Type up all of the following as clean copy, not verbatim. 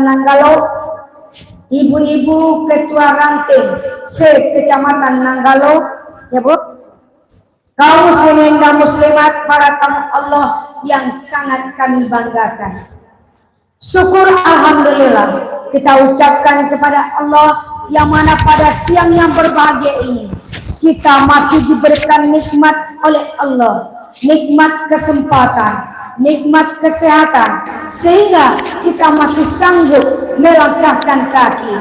Nanggalo, ibu-ibu ketua ranting Kecamatan Nanggalo, ya Bu, kaum muslimin dan muslimat, para tamu Allah yang sangat kami banggakan. Syukur alhamdulillah kita ucapkan kepada Allah yang mana pada siang yang berbahagia ini kita masih diberikan nikmat oleh Allah, nikmat kesempatan, nikmat kesehatan, sehingga kita masih sanggup melangkahkan kaki,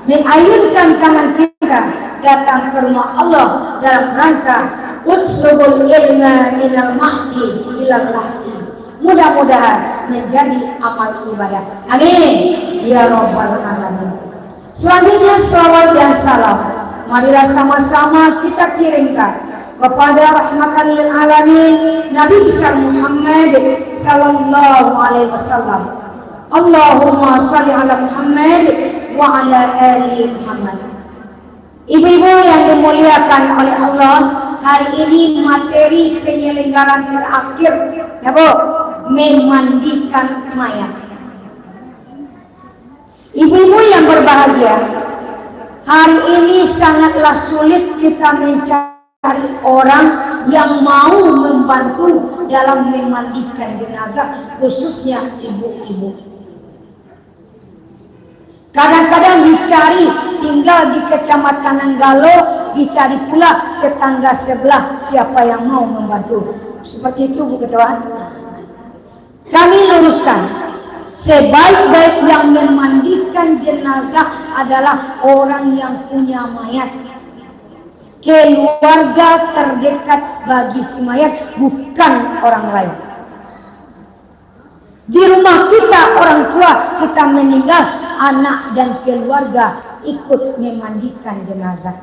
mengayunkan tangan kita datang ke rumah Allah dalam rangka utsubul ilma minal mahdi ilal lahdi. Mudah-mudahan menjadi amal ibadah. Amin ya rabbal alamin. Selanjutnya salawat dan salam marilah sama-sama kita kirimkan kepada rahmatan lil alamin Nabi besar Muhammad sallallahu alaihi wasallam. Allahumma shalli ala Muhammad wa ala ali Muhammad. Ibu-ibu yang dimuliakan oleh Allah, hari ini materi penyelenggaraan terakhir, ya Bu, memandikan mayat. Ibu-ibu yang berbahagia, hari ini sangatlah sulit kita mencari orang yang mau membantu dalam memandikan jenazah, khususnya ibu-ibu. Kadang-kadang dicari tinggal di Kecamatan Nanggalo, dicari pula tetangga sebelah siapa yang mau membantu. Seperti itu Bu Ketua. Kami luruskan, sebaik-baik yang memandikan jenazah adalah orang yang punya mayat, keluarga terdekat bagi si mayat, bukan orang lain. Di rumah kita, orang tua kita meninggal, anak dan keluarga ikut memandikan jenazah.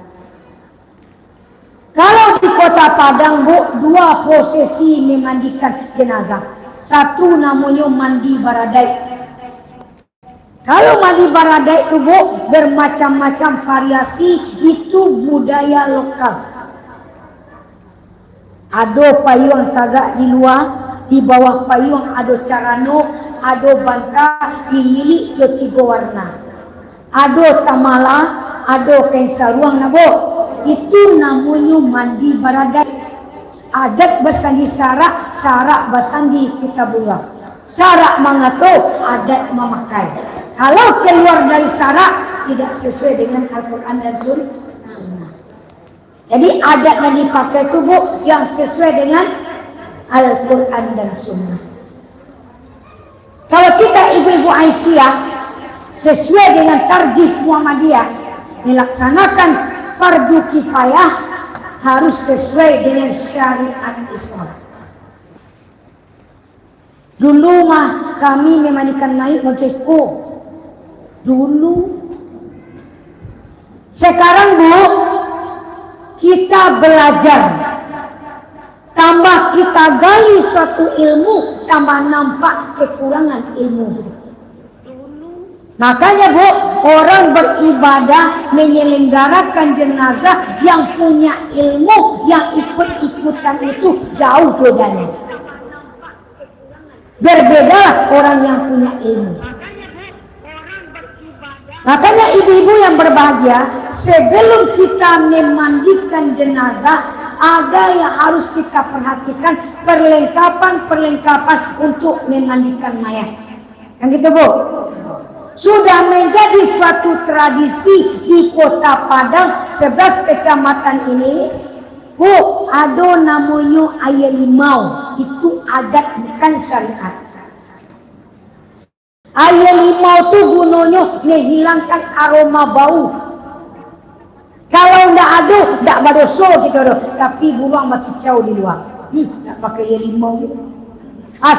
Kalau di Kota Padang Bu, dua prosesi memandikan jenazah. Satu namanya mandi baradai. Kalau mandi baradai itu Bu, bermacam-macam variasi, itu budaya lokal. Ada payung tagak di luar, di bawah payung ada carano, ada bantah dililik ke 3 warna. Ada tamala, ada kain saruang na Bu. Itu namanya mandi baradai. Adat bersandi sarak, sarak bersandi kita buang. Sarak mengatur, adat memakai. Kalau keluar dari sarak tidak sesuai dengan Al-Quran dan Sunnah. Jadi adat yang dipakai itu Bu yang sesuai dengan Al-Quran dan Sunnah. Kalau kita ibu-ibu Aisyah sesuai dengan tarjih Muhammadiyah melaksanakan fardu kifayah, harus sesuai dengan syariat Islam. Dulu mah kami memandikan mayat begitu. Dulu. Sekarang Bu, kita belajar. Tambah kita gali satu ilmu, tambah nampak kekurangan ilmu. Makanya Bu, orang beribadah menyelenggarakan jenazah yang punya ilmu, yang ikut-ikutan itu jauh bedanya. Berbeda orang yang punya ilmu. Makanya ibu-ibu yang berbahagia, sebelum kita memandikan jenazah, ada yang harus kita perhatikan, perlengkapan-perlengkapan untuk memandikan mayat. Kan gitu Bu? Sudah menjadi suatu tradisi di Kota Padang 11 kecamatan ini. Bu, ada namanya ayat limau. Itu adat bukan syariat. Ayat limau itu gunanya menghilangkan aroma bau. Kalau tidak ada, tidak berdosa gitu. Tapi buruang bakicau di luar. Tak pakai ayat limau.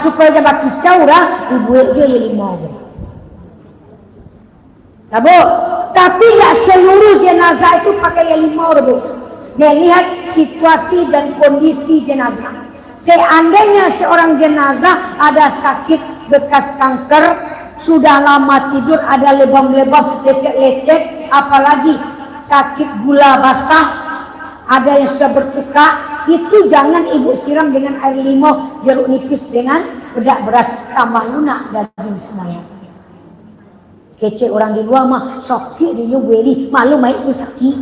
Supaya jangan bakicau dah, dibuat je ayat limau. Bu, tapi nggak seluruh jenazah itu pakai yang limau Bu. Melihat situasi dan kondisi jenazah. Seandainya seorang jenazah ada sakit bekas kanker, sudah lama tidur, ada lebam-lebam, lecet-lecet, apalagi sakit gula basah, ada yang sudah bertukar, itu jangan ibu siram dengan air limau, jeruk nipis dengan bedak beras, tambah lunak daging semayang. Kece orang di luar mah sakit dia beli, malu main itu sakit.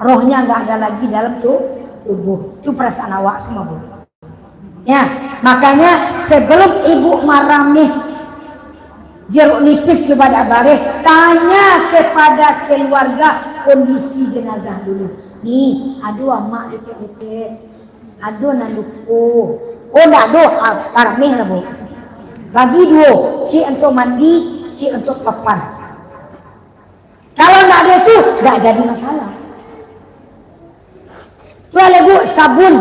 Rohnya nggak ada lagi dalam tubuh. Itu perasaan awak semua, Bu. Ya, makanya sebelum ibu maramih jeruk nipis kepada bareh, tanya kepada keluarga kondisi jenazah dulu. Nih, aduh amak ecek-ecek, aduh nanduku, oh ndak aduh maramih lah, Bu. Bagi dua, cik untuk mandi, cik untuk papan. Kalau ndak ada itu, nggak jadi masalah. Boleh, Bu, sabun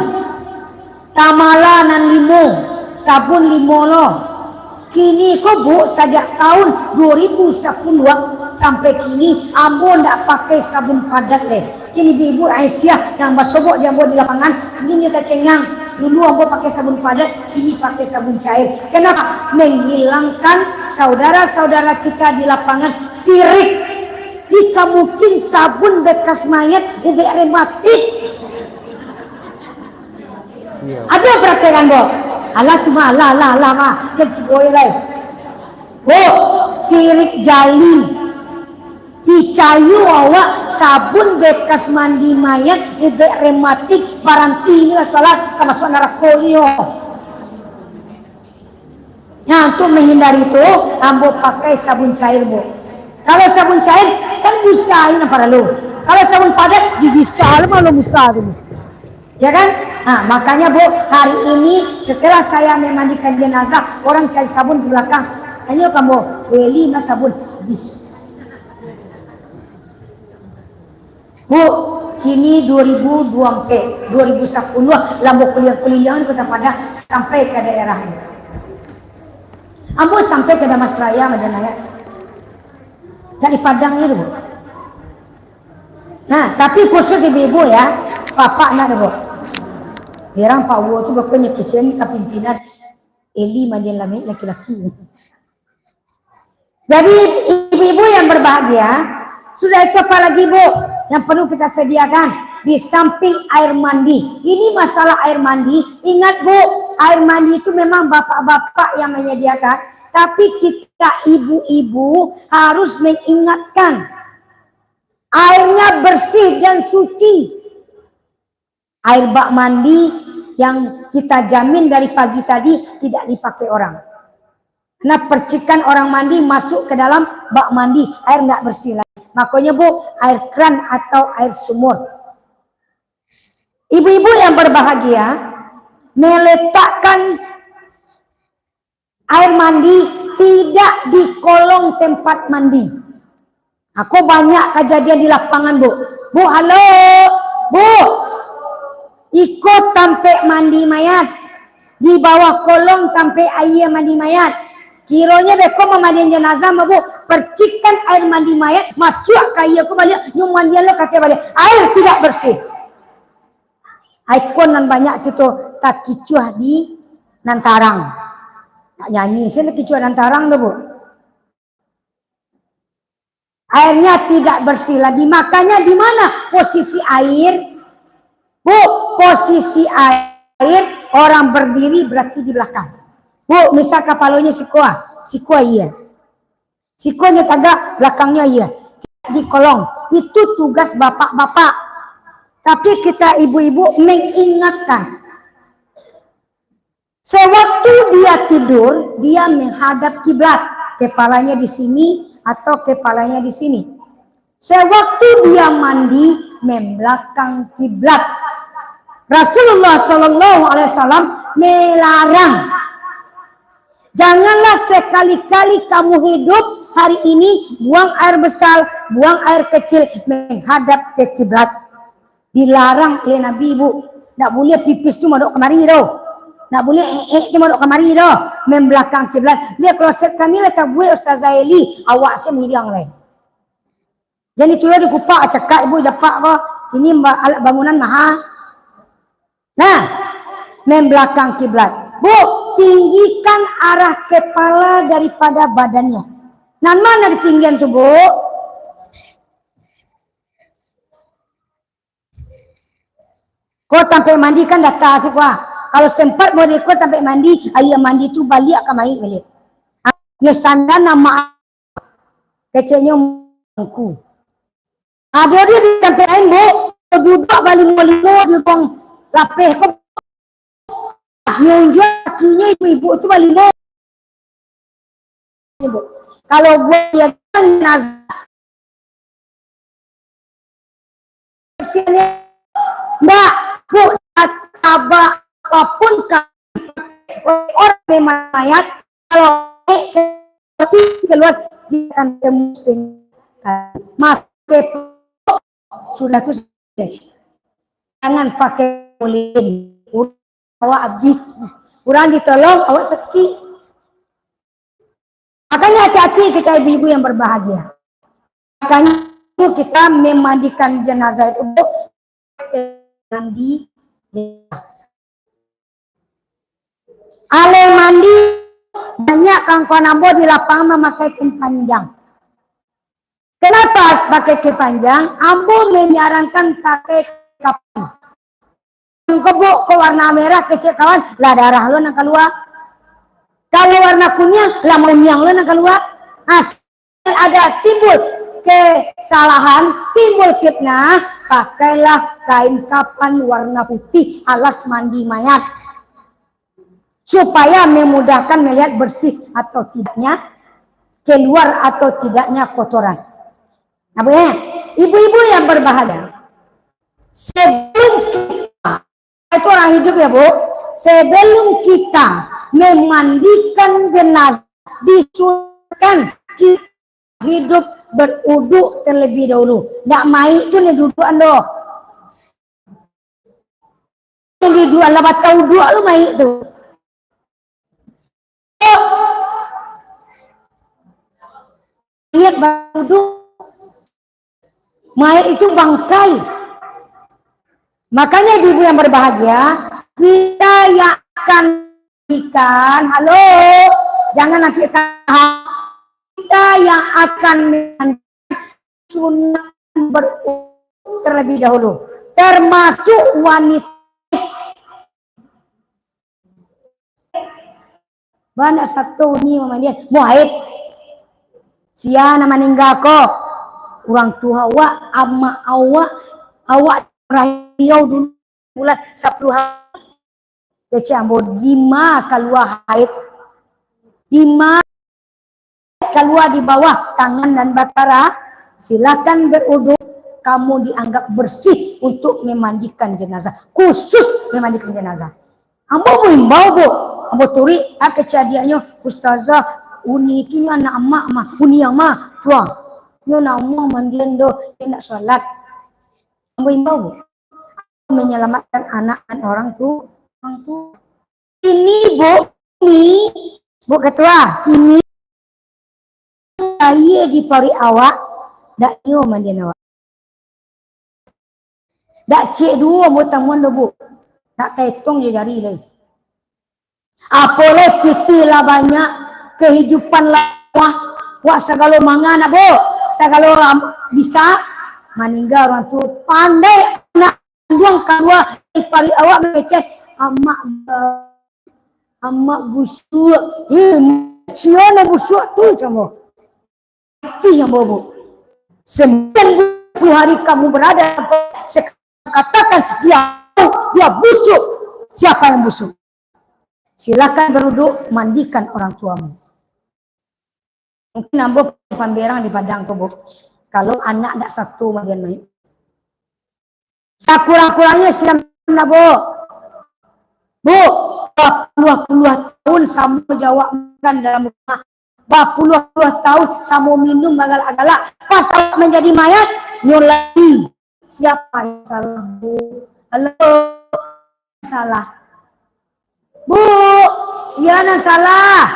tamala nan limo, sabun limolo. Kini kok, Bu, sejak tahun 2010 sampai kini ambo ndak pakai sabun padat leh. Kini ibu Aisyah yang basobok jambo di lapangan, ini kita cengang. Dulu ambo pakai sabun padat, kini pakai sabun cair. Kenapa? Menghilangkan saudara-saudara kita di lapangan sirik. Jika mungkin sabun bekas mayat ubek rematik. Ada praktekan, Bu? Alah cuma lah mah kecil lah. Bu, sirik jali. Dicayu awak sabun bekas mandi mayat ubek rematik baranti lah salat termasuk narakonyo. Nah, untuk menghindari itu ambo pakai sabun cair, Bu. Kalau sabun cair kan bisa ini para lu. Kalau sabun padat digisal malu bisa tuh. Ya kan? Nah, makanya, Bu, hari ini setelah saya memandikan jenazah, orang cari sabun di belakang. Ayo kamu, beli mas sabun habis. Bu, kini 2020, 2010 lambo kuliah-kuliahan Kota Padang sampai ke daerahnya. Ambo sampai ke Damasraya, Majanaya. Dari Padang itu, Bu. Nah, tapi khusus ibu-ibu ya, Bapak nak, Bu. Birang Pak Wo itu pokoknya kecil kepimpinan Eli Madian Lami laki-laki. Jadi ibu-ibu yang berbahagia, sudah itu apa lagi, Bu, yang perlu kita sediakan di samping air mandi. Ini masalah air mandi. Ingat, Bu, air mandi itu memang bapak-bapak yang menyediakan, tapi kita ibu-ibu harus mengingatkan airnya bersih dan suci. Air bak mandi yang kita jamin dari pagi tadi tidak dipakai orang. Nah, percikan orang mandi masuk ke dalam bak mandi, air nggak bersih lagi. Makanya, Bu, air keran atau air sumur. Ibu-ibu yang berbahagia meletakkan air mandi tidak di kolong tempat mandi. Aku banyak kejadian di lapangan, Bu. Bu, halo, Bu. Ikut sampai mandi mayat di bawah kolong sampai air mandi mayat. Kiranya beko memandian jenazah, Bu, percikan air mandi mayat masuk ke air, aku balik nyum mandian lo kata balik air tidak bersih. Ikon nan banyak itu tak kicuah di Nantarang. Tak nyanyi sini kicuah Nantarang, Bu. Airnya tidak bersih lagi. Makanya di mana posisi air? Bu, posisi air orang berdiri berarti di belakang. Bu, misal kapalonya sikoa iya. Sikonya tagak, belakangnya iya. Di kolong. Itu tugas bapak-bapak. Tapi kita ibu-ibu mengingatkan. Sewaktu dia tidur, dia menghadap kiblat. Kepalanya di sini atau kepalanya di sini. Sewaktu dia mandi, membelakang kiblat. Rasulullah Shallallahu Alaihi Wasallam melarang. Janganlah sekali-kali kamu hidup hari ini buang air besar, buang air kecil menghadap ke kiblat. Dilarang oleh Nabi, Bu. Tidak boleh pipis tu madok kemari doh. Tidak boleh tu madok kemari doh. Membelakang kiblat. Dia kalau set kami letak gue Ustazah Eli, awak saya menghilang leh. Jadi tu lah dikupak cekak ibu japak kok. Ini alat bangunan mahal. Nah, membelakang kiblat. Bu, tinggikan arah kepala daripada badannya. Nah, mana ketinggian tuh, Bu? Kau sampai mandi kan datang sih, wah. Kalau sempat mau ikut sampai mandi, ayah mandi tu balik akan main balik. Ya sana nama Kecenya mangku. Ada dia di tempat lain, Bu. Duduk balik limo di ruang lapeh kok. Nyunjuk kakinya ibu-ibu itu balik limo. Kalau gue ya kan Mbak, Bu, apapun orang memang mayat, kalau keluar dia akan muslim. Mas sudah tuh jangan pakai mulin. Awak abdi, kurang ditolong, awak seki. Makanya hati-hati kita ibu-ibu yang berbahagia. Makanya kita memandikan jenazah itu mandi. Ale mandi banyak kawan-kawan ambo di lapangan memakai kain panjang. Kenapa pakai kain panjang? Ambo menyarankan pakai kapan. Kebuk ke warna merah kecil kawan, lah darah lo nak keluar. Kalau warna kuning, lah munyang lo nak keluar. Ada timbul kesalahan, timbul fitnah, pakailah kain kapan warna putih alas mandi mayat. Supaya memudahkan melihat bersih atau tidaknya, keluar atau tidaknya kotoran. Nah, ibu-ibu yang berbahagia, sebelum kita, itu orang hidup ya Bu, sebelum kita memandikan jenazah, disunahkan kita hidup beruduk terlebih dahulu. Nggak mai itu nih dudukan doh. Di dua lebat tahu dua lu mai itu. Lihat beruduk. Mai itu bangkai. Makanya ibu yang berbahagia, kita yang akan ikan, halo, jangan nanti salah. Kita yang akan sunat beruduk terlebih dahulu, termasuk wanita. Banyak satu ni dia mau haid, sia nama ninggal kok, orang tua awak, ama awak rayau dulu bulan 10 hari. Kecil ambo lima keluar haid, lima keluar di bawah tangan dan batara, silakan beruduk. Kamu dianggap bersih untuk memandikan jenazah, khusus memandikan jenazah. Ambo mau Bu, ambo turi kejadiannya ustazah uni itu anak emak mah, uni yang mah tuang, nyo nama mandian do nak sholat. Ambo Bu, menyelamatkan anak dan orang tu. Ini Bu, ini Bu ketua, ini saya di pari awak, dak nyo mandian awak. Dak cek dua mau tamuan do Bu, dak tetong je jari lagi. Apoleh piti lah banyak kehidupan lah, wah segala mangana Bu, segala bisa meninggal orang tu pandai nak buang keluar di pari awak mengecek amak busuk, siapa busuk tu cuma hati yang Bu. 90 hari kamu berada, katakan dia busuk. Siapa yang busuk? Silakan beruduk, mandikan orang tuamu. Mungkin ambo pamberang di padang Bu. Kalau anak tidak satu bagian main. Sakurang-kurangnya silam nak Bu. Bu, 20 tahun sama jawab makan dalam rumah. 20 tahun sama minum agal-agalak. Pas menjadi mayat, nyolai. Siapa yang salah Bu? Halo, salah. Bu, siapa salah?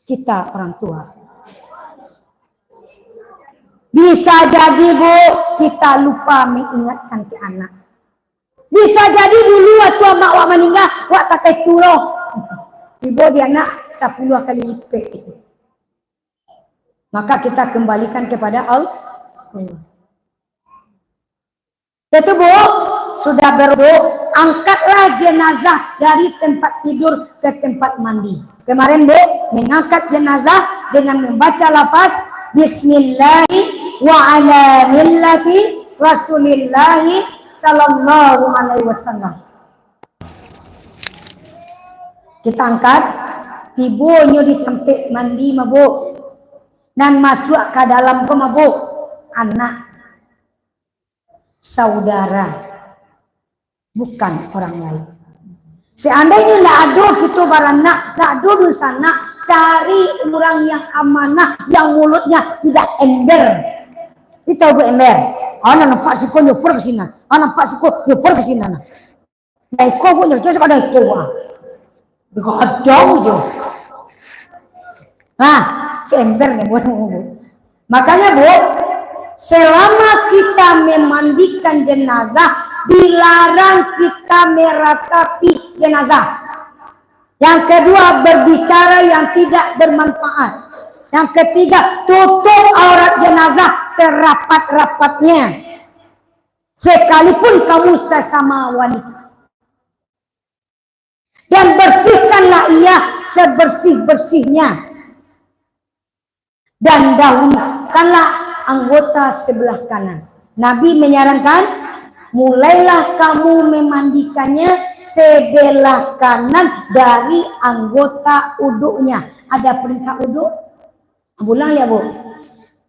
Kita orang tua. Bisa jadi Bu, kita lupa mengingatkan ke anak. Bisa jadi dulu waktu mak wak meninggal, wak tak tuloh. Ibu dia anak 10 kali lipat. Maka kita kembalikan kepada Allah. Itu Bu, sudah berdoa, angkatlah jenazah dari tempat tidur ke tempat mandi. Kemarin Bu, mengangkat jenazah dengan membaca lafaz Bismillahi wa ala millati Rasulillahi sallallahu alaihi wasallam. Kita angkat, tibonyo di tempat mandi mabuk, dan masuk ke dalam mabuk, anak, saudara, bukan orang lain. Seandainya tidak ada kita baranak, tidak ada di sana, cari orang yang amanah, yang mulutnya tidak ember. Itu bu ember. Anak nampak siko nyopor ke sini, anak nampak siko nyopor ke sini. Daiko bu nyopor ke daiko. Godong jo. Nah, ke ember nih bu. Makanya bu, selama kita memandikan jenazah, dilarang kita meratapi jenazah. Yang kedua, berbicara yang tidak bermanfaat. Yang ketiga, tutup aurat jenazah serapat-rapatnya, sekalipun kamu sesama wanita. Dan bersihkanlah ia sebersih-bersihnya, dan dahulukanlah anggota sebelah kanan. Nabi menyarankan, mulailah kamu memandikannya sebelah kanan dari anggota uduknya. Ada perintah uduk? Ulang ya bu.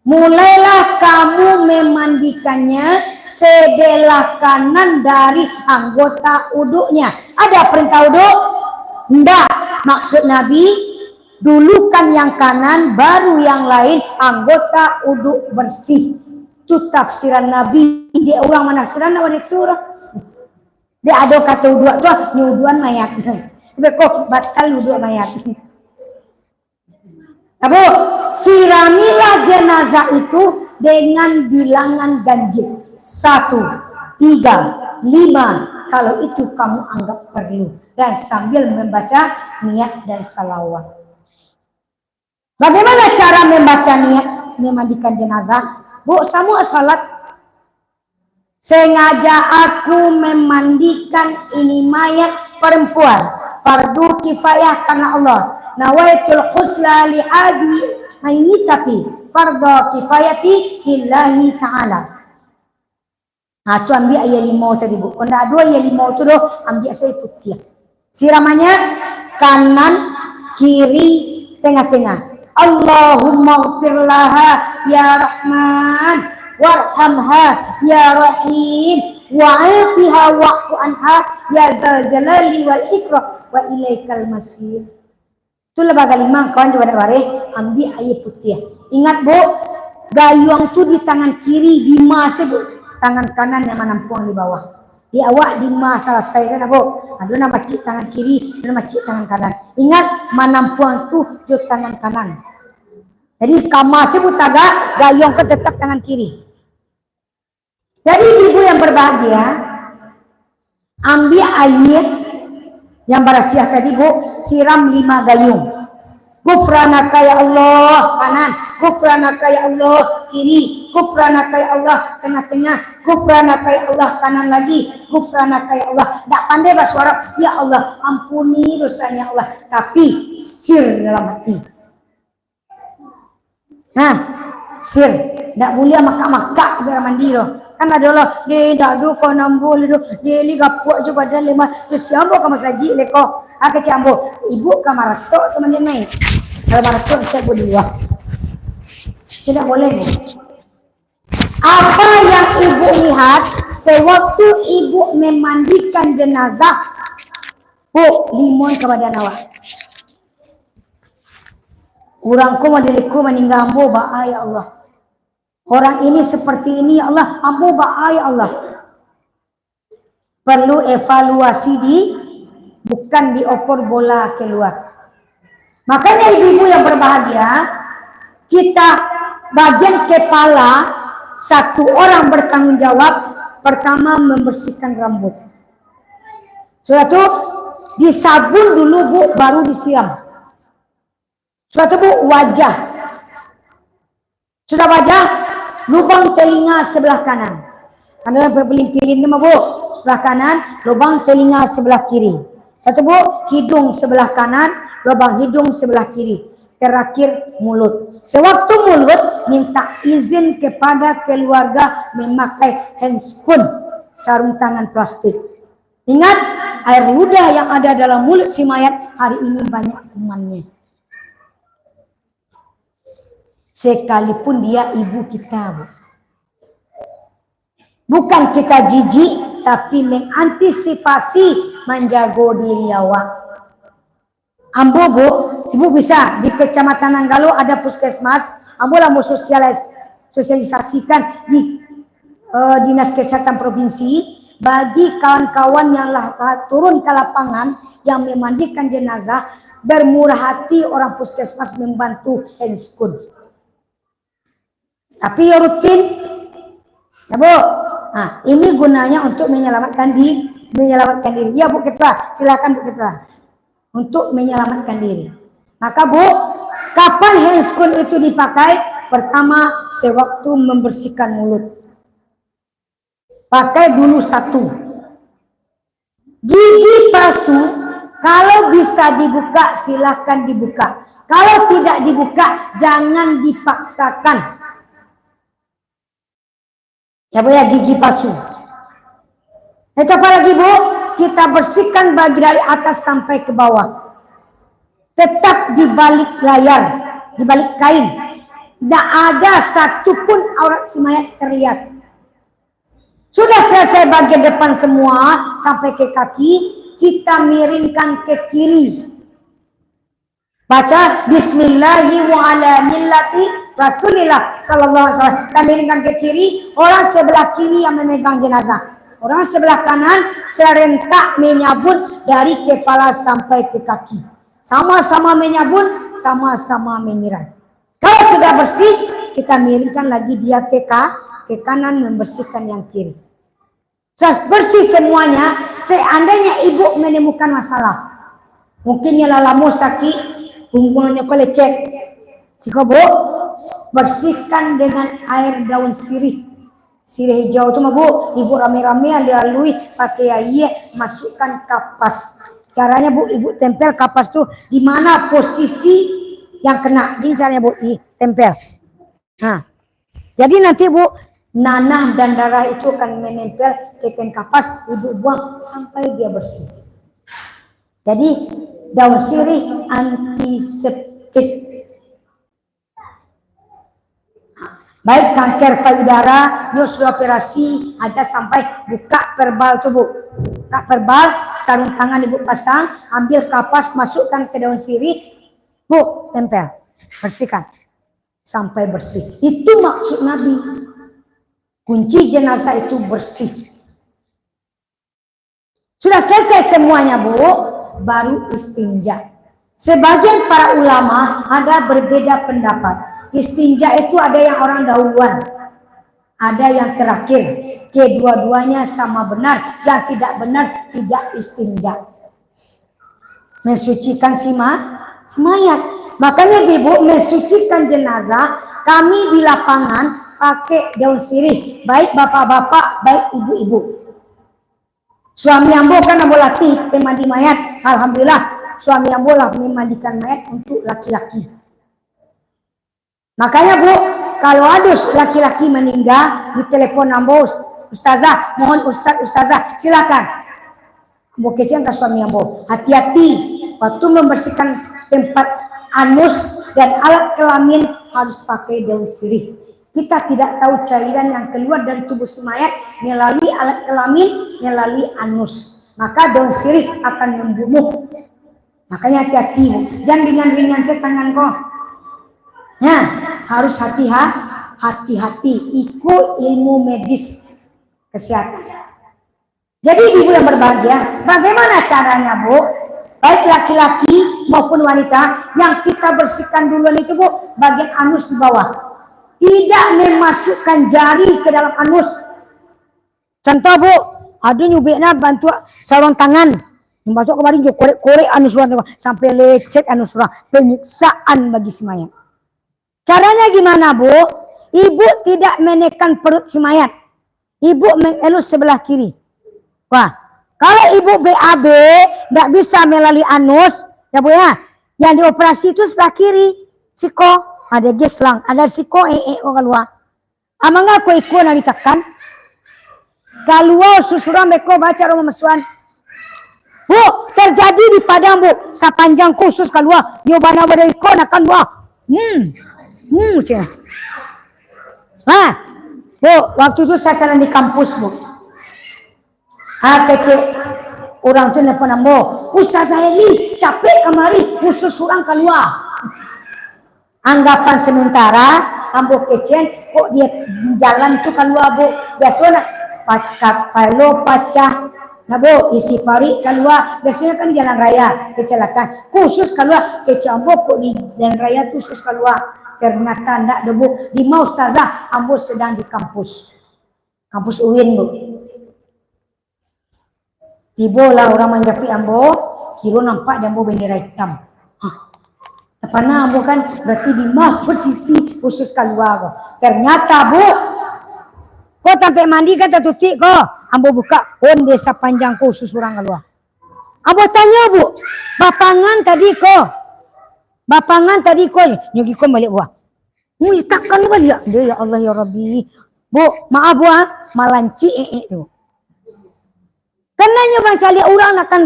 Mulailah kamu memandikannya sebelah kanan dari anggota uduknya. Ada perintah uduk? Tidak. Maksud Nabi, dulukan yang kanan, baru yang lain, anggota uduk bersih. Itu tafsiran Nabi. Dia orang mana siran awak itu orang. Dia ada kata uduk tu, nyuduan mayat. Tapi kok batal uduk mayat. Abu, siramilah jenazah itu dengan bilangan ganjil 1, 3, 5 kalau itu kamu anggap perlu, dan sambil membaca niat dan salawat. Bagaimana cara membaca niat memandikan jenazah? Bu, semua salat. Sengaja aku memandikan ini mayat perempuan, fardu kifayah karena Allah. Nawaitul husla li adi mayitati fardu kifayati lillahi ta'ala. Nah, tu ambil ayat 5 tadi bu. Kalau ada ayat 5 tu doh, ambil saya putih. Siramannya kanan, kiri, tengah-tengah. Allahumma ghfir laha ya Rahman, warhamha ya Rahim, wa'afiha wa'fu anha ya Zal Jalali wal Ikram wa ilaikal masir. Itu lembaga 5 kawan coba waris, ambil air putih. Ingat bu, gayung tu di tangan kiri, di mas bu, tangan kanan yang menampung di bawah. Di awak di mas selesai kan bu. Ada nama cik tangan kiri, ada nama cik tangan kanan. Ingat menampung tu di tangan kanan. Jadi kamas bu taga, gayung ke tetap tangan kiri. Jadi ibu yang berbahagia, ambil air yang berasiah tadi bu, siram 5 gayung. Gufranaka ya Allah kanan, gufranaka ya Allah kiri, gufranaka ya Allah tengah-tengah, gufranaka ya Allah kanan lagi, gufranaka ya Allah. Tak pandai bahasa Arab, ya Allah ampuni dosanya Allah, tapi sir dalam hati. Nah, sir, tak boleh makak-makak biar mandi loh. Kan ada lah, dia tak ada kau nambul itu, dia lihat puak je badan lemah. Terus siapa kamu saji leko? Aku campur, ibu kamar tok teman dia naik. Kalau maraton saya boleh buat. Tidak boleh. Apa yang ibu lihat sewaktu ibu memandikan jenazah? Bu, limon kepada awak. Kurangku madiliku meninggal ambo ba ya Allah. Orang ini seperti ini ya Allah, ambo ba ya Allah. Perlu evaluasi bukan diopor bola keluar. Makanya ibu-ibu yang berbahagia, kita bagian kepala satu orang bertanggung jawab, pertama membersihkan rambut. Sudah itu disabun dulu bu, baru disiram. Sudah itu bu, wajah. Sudah wajah, lubang telinga sebelah kanan. Anda pilih-pilih ini bu, sebelah kanan, lubang telinga sebelah kiri. Sudah itu bu, hidung sebelah kanan, lubang hidung sebelah kiri. terakhir mulut. Sewaktu mulut minta izin kepada keluarga memakai handscoon, sarung tangan plastik. Ingat, air ludah yang ada dalam mulut si mayat hari ini banyak kumannya. Sekalipun dia ibu kita, Bu. Bukan kita jijik, tapi mengantisipasi menjaga diri awak. Ambo, Bu, Ibu bisa di Kecamatan Nanggalo ada puskesmas. Ambo lah mau sosialisasikan di Dinas Kesehatan Provinsi bagi kawan-kawan yang turun ke lapangan yang memandikan jenazah, bermurah hati orang puskesmas membantu handscoon. Tapi ya rutin, ya Bu. Nah, ini gunanya untuk menyelamatkan diri. Ya Bu Ketua, silakan Bu Ketua. Untuk menyelamatkan diri. Maka Bu, kapan handscoon itu dipakai? Pertama, sewaktu membersihkan mulut. Pakai dulu satu. Gigi palsu, kalau bisa dibuka, silahkan dibuka. Kalau tidak dibuka, jangan dipaksakan. Ya Bu ya, gigi palsu. Itu apa lagi Bu? Kita bersihkan bagi dari atas sampai ke bawah. Tetap di balik layar, di balik kain. Tidak ada satupun aurat si mayat terlihat. Sudah selesai bagian depan semua sampai ke kaki, kita miringkan ke kiri. Baca Bismillahi wa ala millati Rasulillah sallallahu alaihi wasallam. Kita miringkan ke kiri, orang sebelah kiri yang memegang jenazah. Orang sebelah kanan serentak menyabut dari kepala sampai ke kaki. Sama-sama menyabut, sama-sama menyiram. Kalau sudah bersih, kita miringkan lagi dia ke kanan membersihkan yang kiri. Sudah bersih semuanya, seandainya ibu menemukan masalah. Mungkin lalamu sakit, punggungnya kolecek. Siko Bu, bersihkan dengan air daun sirih. Sirih hijau itu mah Bu, ibu rame-rame dilalui pakai air, masukkan kapas. Caranya Bu, ibu tempel kapas tuh di mana posisi yang kena. Ini caranya Bu, tempel. Nah, jadi nanti Bu, nanah dan darah itu akan menempel ke kapas, ibu buang sampai dia bersih. Jadi daun sirih antiseptik. Baik kanker payudara, sudah operasi aja sampai buka perbal tuh Bu. Buka perbal, sarung tangan ibu pasang, ambil kapas, masukkan ke daun sirih, Bu, tempel, bersihkan sampai bersih. Itu maksud Nabi. Kunci jenazah itu bersih. Sudah selesai semuanya Bu, baru istinja. Sebagian para ulama ada berbeda pendapat. Istinja itu ada yang orang dahuluan, ada yang terakhir. Kedua-duanya sama benar. Yang tidak benar tidak istinja. Mensucikan si mayat. Makanya ibu mensucikan jenazah, kami di lapangan pakai daun sirih. Baik bapak-bapak, baik ibu-ibu. Suami ambo kan ambo latih pemandi mayat. Alhamdulillah suami ambo lah memandikan mayat untuk laki-laki. Makanya Bu, kalau ada laki-laki meninggal, di telepon ambo, Ustazah, mohon Ustazah, silakan. Ambo kecil ke suami ambo, hati-hati waktu membersihkan tempat anus dan alat kelamin harus pakai daun sirih. Kita tidak tahu cairan yang keluar dari tubuh si mayat melalui alat kelamin, melalui anus. Maka daun sirih akan membunuh. Makanya hati-hati Bu, jangan ringan-ringan setangan kok. Ya, harus hati-hati ikut ilmu medis kesehatan. Jadi ibu yang berbahagia, bagaimana caranya Bu? Baik laki-laki maupun wanita, yang kita bersihkan duluan itu Bu, bagian anus di bawah. Tidak memasukkan jari ke dalam anus. Contoh Bu, ada nyubiknya bantu sarung tangan. Masuk kemarin juga korek-korek anus orang sampai lecet anus orang. Penyiksaan bagi si mayat. Caranya gimana Bu? Ibu tidak menekan perut si mayat. Ibu mengelus sebelah kiri. Wah, kalau ibu BAB tidak bisa melalui anus, ya Bu ya, yang dioperasi itu sebelah kiri. Siko, ada geslang, ada siko ko kalua. Amanga ko iko na ditekan. Kalua susuran beko baca rumah mesuan. Bu, terjadi di Padang, Bu. Sepanjang khusus kalua. Nyobana pada iko nakan buah. Cina. Bu, waktu itu saya sana di kampus, Bu. Kecil. Orang tu nelfon ambo. Ustazah Eli, capek kemari. Khusus orang keluar. Anggapan sementara ambo kecen kok dia di jalan tuh keluar, Bu. Biasanya palo pacah nah, Bu, isi pari keluar. Biasanya kan di jalan raya kecelakaan. Khusus keluar kecen ambo kok di jalan raya khusus keluar. Ternyata ndak ada, Bu. Di mau ustazah ambo sedang di kampus. Kampus UIN, Bu. Tiba lah orang menjapi ambo, kira nampak ambo bendera hitam. Tepana ambo kan berarti di mah posisi khusus keluar. Ternyata, Bu, kok sampai mandi kan tertutik kok. Ambo buka desa panjang khusus orang keluar. Ambo tanya, Bu, bapangan tadi kok. Bapangan tadi kok. Nyugi kok balik buah. Takkan balik. Ya Allah ya Rabbi. Bu, maaf Bu, malanci itu. Kenanya bang cari orang akan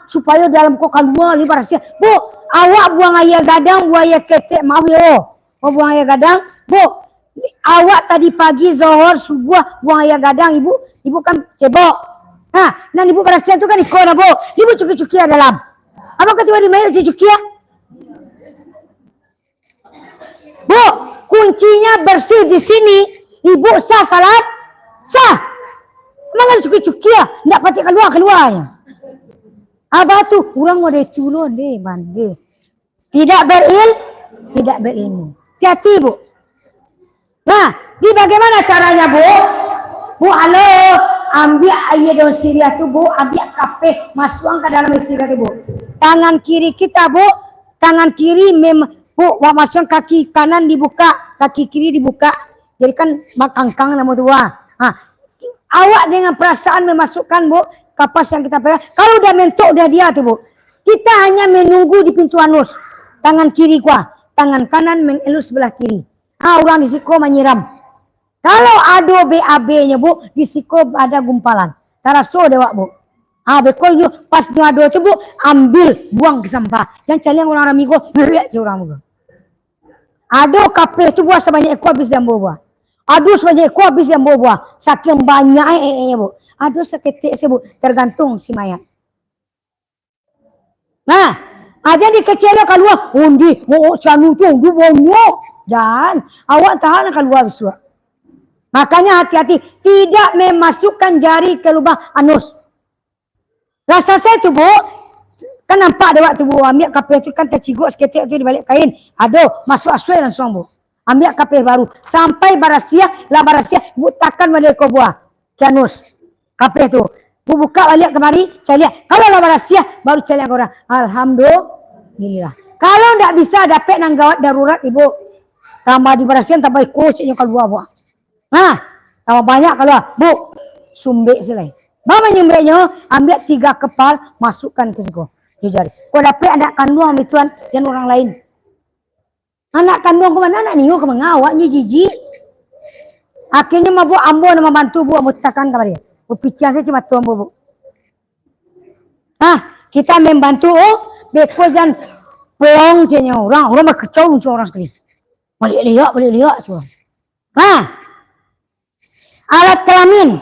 supaya dalam kok keluar libar sia. Bu, awak buang ayah gadang, buang ayah ketek mau yo. Mau buang ayah gadang, Bu. Awak tadi pagi zohor subuh buang ayah gadang, ibu kan cebok. Nah ibu berasian tu kan ikon, Bu. Ibu cuki-cuki dalam. Apa kata di mayu cuki? Bu, kuncinya bersih di sini. Ibu sah salat, sah. Mana cuki-cuki ya, ndak pasti keluar-keluarnya. Apa tuh? Orang mau ditulun deh, mandi. Tidak berilmu. Hati-hati, Bu. Nah, di bagaimana caranya, Bu? Bu, halo, ambil air daun sirih tuh, Bu, ambil kape, masukkan ke dalam sirih tuh, Bu. Tangan kiri kita, Bu, tangan kiri Bu, masukkan kaki kanan dibuka, kaki kiri dibuka. Jadi kan makangkang nama tua. Awak dengan perasaan memasukkan, Bu, kapas yang kita pegang. Kalau udah mentok udah dia tuh, Bu. Kita hanya menunggu di pintu anus. Tangan kiri tangan kanan mengelus sebelah kiri. Orang di siko menyiram. Kalau ada BAB-nya, Bu, di siko ada gumpalan. Taraso dewa, Bu. Bekol pas ada itu, Bu, ambil, buang ke sampah. Dan cari yang orang ramigo, ngeriak orang, Bu. Ada kape itu buah sebanyak ekor habis dan buah. Aduh sebanyak ekor habis yang buah. Saking banyak Bu. Aduh seketik sih, Bu. Tergantung si mayat. Nah, aja di kecilnya keluar. Undi, canu tu, undi banyak. Dan awak tahan keluar besok. Makanya hati-hati. Tidak memasukkan jari ke lubang anus. Rasa saya tu, Bu. Kan nampak ada waktu, Bu. Ambil kapal tu kan terciguk seketik tu di balik kain. Aduh, masuk aswai langsung, Bu. Ambil kapal baru. Sampai barasia, Bu takkan balik ke buah. Kianus. Kapal tu. Bu buka balik kemari, cari lihat. Kalau lah barasia, baru cari yang orang. Alhamdulillah. Kalau tidak bisa dapat nang gawat darurat, Ibu. Tambah di barasia, tambah kociknya keluar, Bu. Nah, tambah banyak keluar. Bu, sumbek silai. Mama nyumbeknya, ambil 3 kepal, masukkan ke siku. Jujur. Kau dapat anak kandung ambil tuan, jangan orang lain. Anak kandung ke mana? Anak niyo ke mengawaknya jijik. Akhirnya Bu ambo nama bantu Bu ambo tekan kepada dia. Bu pikiran saya cuma tuan Bu. Kita membantu beko jangan pelong cenya orang mah kacau lucu orang sekali. Balik lihat cuma. Alat kelamin.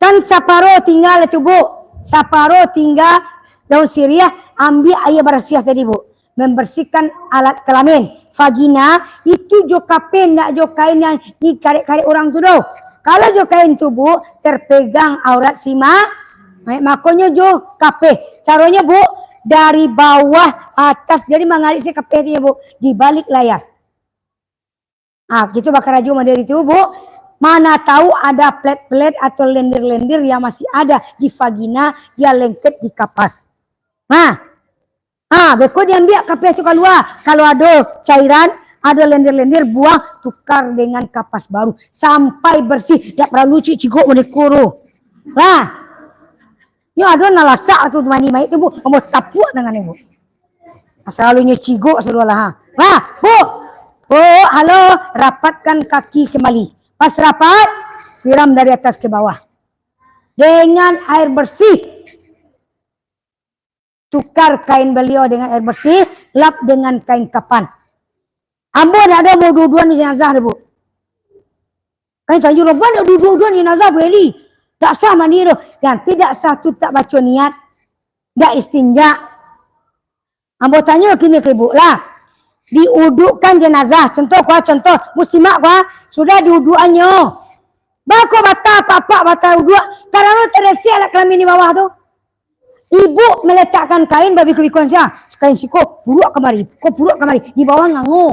Kan saparo tinggal itu, Bu. Saparo tinggal daun sirih, ambil air bersiah tadi, Bu. Membersihkan alat kelamin. Vagina itu jo kain, nak jo kain yang dikarik-karik orang tu doh. Kalau jo kain tu, Bu, terpegang aurat sima, makanya jo kape. Caranya, Bu, dari bawah atas, jadi mengarik si kape itu ya, Bu, di balik layar. Gitu bakal raju dari itu, Bu. Mana tahu ada plet-plet atau lendir-lendir yang masih ada di vagina, dia lengket di kapas. Beko diambil kapas itu keluar. Kalau ada cairan, ada lendir-lendir, buang, tukar dengan kapas baru. Sampai bersih. Tidak perlu cicigok menekuru. Ini ada nalasak atau mani-mani itu, Bu. Kamu tapuk dengan Ibu. Selalunya cigok selalu lah. Bu. Oh, halo, rapatkan kaki kembali. Pas rapat, siram dari atas ke bawah. Dengan air bersih. Tukar kain beliau dengan air bersih, lap dengan kain kapan. Ambo ada mau dua-duaan jenazah Bu. Kain tanjur Rabban ada dua-duaan jenazah Bu Eli. Tak sah mandi tu. Yang tidak sah tu tak baca niat. Tak istinja. Ambo tanya kini ke Ibu lah. Diudukkan jenazah. Contoh musimak sudah diudukannya. Bako bata apa-apa bata uduk. Karena teresi alat kelamin di bawah tu. Ibu meletakkan kain babi kebikuan saya. Kain siko buruk kemari. Kok buruk kemari. Di bawah nganggu.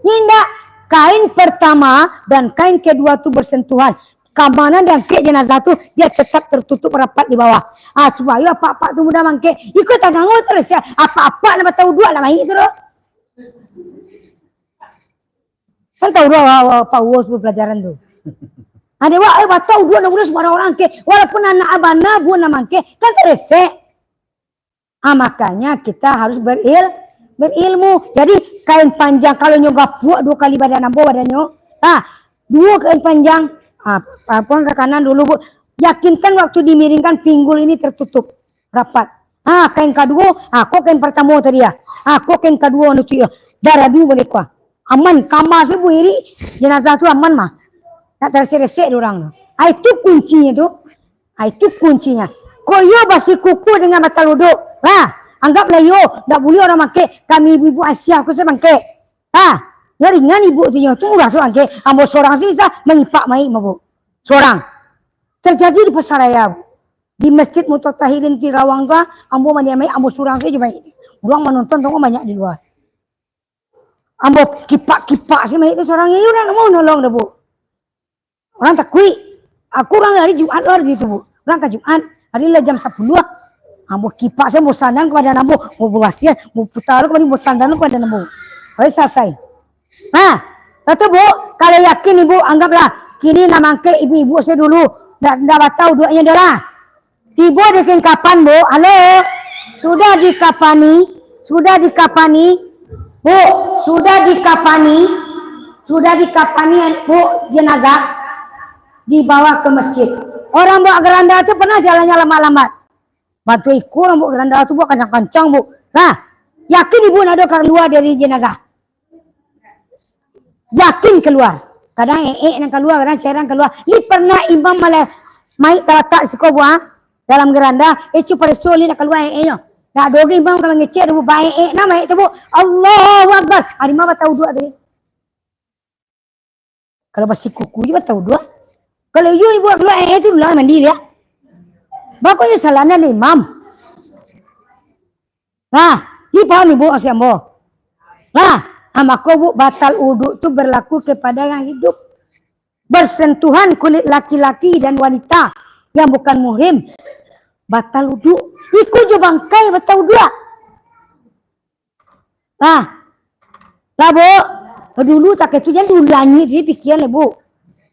Nindak. Kain pertama dan kain kedua tu bersentuhan. Keamanan dan ke jenazah tu dia tetap tertutup rapat di bawah. Supaya apa-apa tu mudah mangke. Ikut tak nganggu terus ya. Apa-apa nak tahu dua nak baik tu. Kan tahu dua apa pelajaran tu. Ada tahu dua nak urus semua orang ke. Walaupun anak abana bu nak mangke kan terus. Makanya kita harus berilmu. Jadi kain panjang kalau nyoga buat 2 kali badan ambo badannya. 2 kain panjang. Puang ke kanan dulu Bu. Yakinkan waktu dimiringkan pinggul ini tertutup rapat. Kain kedua, kok kain pertama tadi ya. Kok kain kedua nanti ya. Darah dulu boleh kuah. Aman, kamar sebu iri jenazah tu aman mah. Nak tersi-resi orang. Itu kuncinya tu. Itu kuncinya. Koyo basi kuku dengan batal wuduk. Anggaplah yo, tak boleh orang make. Kami ibu Asia aku sebangke. Ya ringan ibu tu tu udah sebangke. Ambo seorang sih bisa mengipak mai Bu. Seorang. Terjadi di Pasaraya Bu. Di Masjid Mutatahirin di Rawang gua, ambo mandi mai ambo seorang sih cuma itu. Orang menonton tunggu banyak di luar. Ambo kipak-kipak sih mai itu seorangnya yo nak mau nolong dah Bu. Orang takui. Aku orang hari Jumat luar gitu Bu. Orang ke Jumat, hari lah jam 10. Ambo kipak saya mau sandang kepada namo, mau berwasiat, mau putar kepada mau sandang kepada namo. Harus selesai. Itu Bu, kalau yakin Ibu anggaplah kini namangke ibu-ibu saya dulu dah tahu duanya dah. Tiba dekin kapan Bu? Halo. Sudah dikapani? Bu, sudah dikapani Bu jenazah dibawa ke masjid. Orang bawa geranda itu pernah jalannya lambat-lambat. Bantu ikut orang bawa geranda itu buat kencang-kencang Bu. Yakin Ibu nak ada keluar dari jenazah? Yakin keluar. Kadang yang keluar, kadang cairan keluar. Li pernah imam malah mai terletak siko buah dalam geranda. Pada soli nak keluar nya. Nak dogi imam kalau ngecek Bu baik nama itu Bu. Allahu Akbar. Hari mah tahu dua tadi. Kalau masih kuku juga tahu dua. Kalau ibu keluar itu lah mandi dia. Bakanya salahnya imam. Ini paham Ibu asyik ambo. Maka Bu batal uduk itu berlaku kepada yang hidup. Bersentuhan kulit laki-laki dan wanita yang bukan muhrim. Batal uduk. Ikut je bangkai batal uduk. Lah Bu. Dulu tak itu jangan ulangi dia pikiran Bu.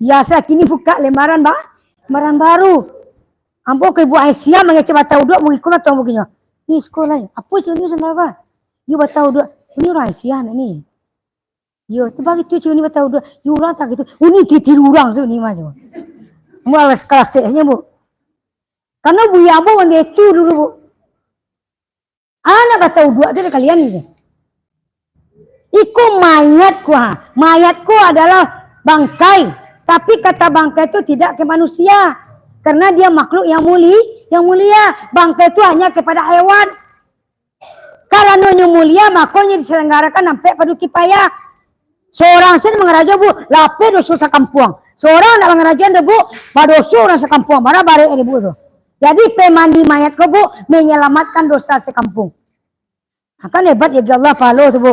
Biasa kini buka lembaran baru. Ambo ke Ibu Aisyah mengecek batal uduk mengikut atau begini. Ni sekolah. Apa sih ni saudara? You batal uduk. Ini orang Aisyah ni. Yo, tu bagi tu ni batal uduk. You orang tak gitu. Ini tiru orang tu ni macam. Mual kelasnya Bu. Karena Bu Yabo mandi itu dulu Bu. Anak batal uduk tu kalian ni. Iku mayatku Mayatku adalah bangkai. Tapi kata bangkai itu tidak ke manusia. Karena dia makhluk yang mulia. Bangkai itu hanya kepada hewan. Kalau yang mulia makanya diselenggarakan sampai paduki payah. Seorang sen mengeraja Bu, lape dosa sekampung. Seorang nak mengeraja Bu, padosu orang sekampung. Mana bare ini Bu tu. Jadi pemandi mayat kau Bu menyelamatkan dosa sekampung. Akan hebat ya Allah palo tu Bu.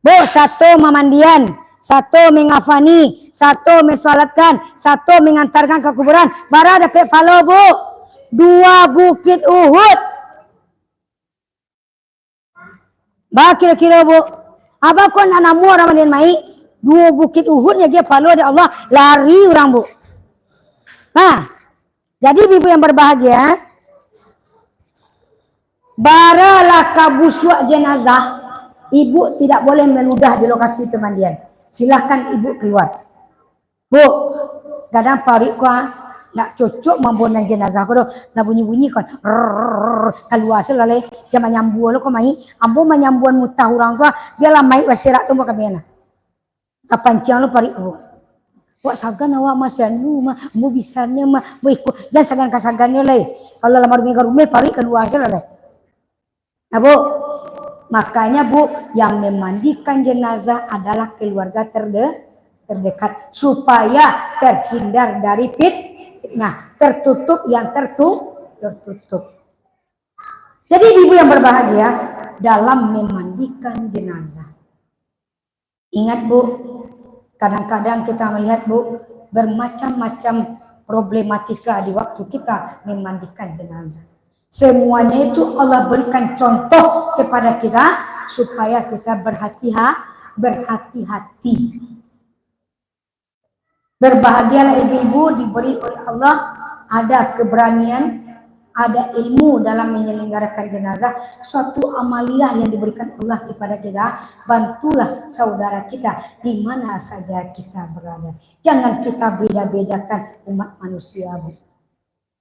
Bu, satu memandian, satu mengafani, satu mensolatkan, satu mengantarkan ke kuburan. Bara dapat palo Bu. 2 bukit Uhud. Kira-kira Bu. Apa kau nak namu orang mandian mai? 2 bukit Uhudnya dia palo ada Allah. Lari orang Bu. Jadi ibu yang berbahagia. Baralah kabusuk jenazah. Ibu tidak boleh meludah di lokasi pemandian. Silahkan ibu keluar. Bu, kadang parik kuah nak cocok mambonan jenazah ko na bunyi-bunyi kon keluar selale jama nyambu lo ko mai ambo manyambuan mutah orang tua dia lah mai basirak tu kabena. Kapan ciang lo parik ko. Wak sagan awak masanu mah mu bisanya mah mu ikut jangan sagan kasagannya le. Kalau lamar minggu rumah parik keluar selale. Nah, Bu, makanya Bu, yang memandikan jenazah adalah keluarga terdekat supaya terhindar dari fitnah, tertutup yang tertutup. Jadi ibu yang berbahagia dalam memandikan jenazah. Ingat Bu, kadang-kadang kita melihat Bu, bermacam-macam problematika di waktu kita memandikan jenazah. Semuanya itu Allah berikan contoh kepada kita supaya kita berhati-hati. Berbahagialah ibu-ibu diberi oleh Allah ada keberanian, ada ilmu dalam menyelenggarakan jenazah, suatu amaliyah yang diberikan Allah kepada kita. Bantulah saudara kita di mana saja kita berada. Jangan kita beda-bedakan umat manusia, Bu.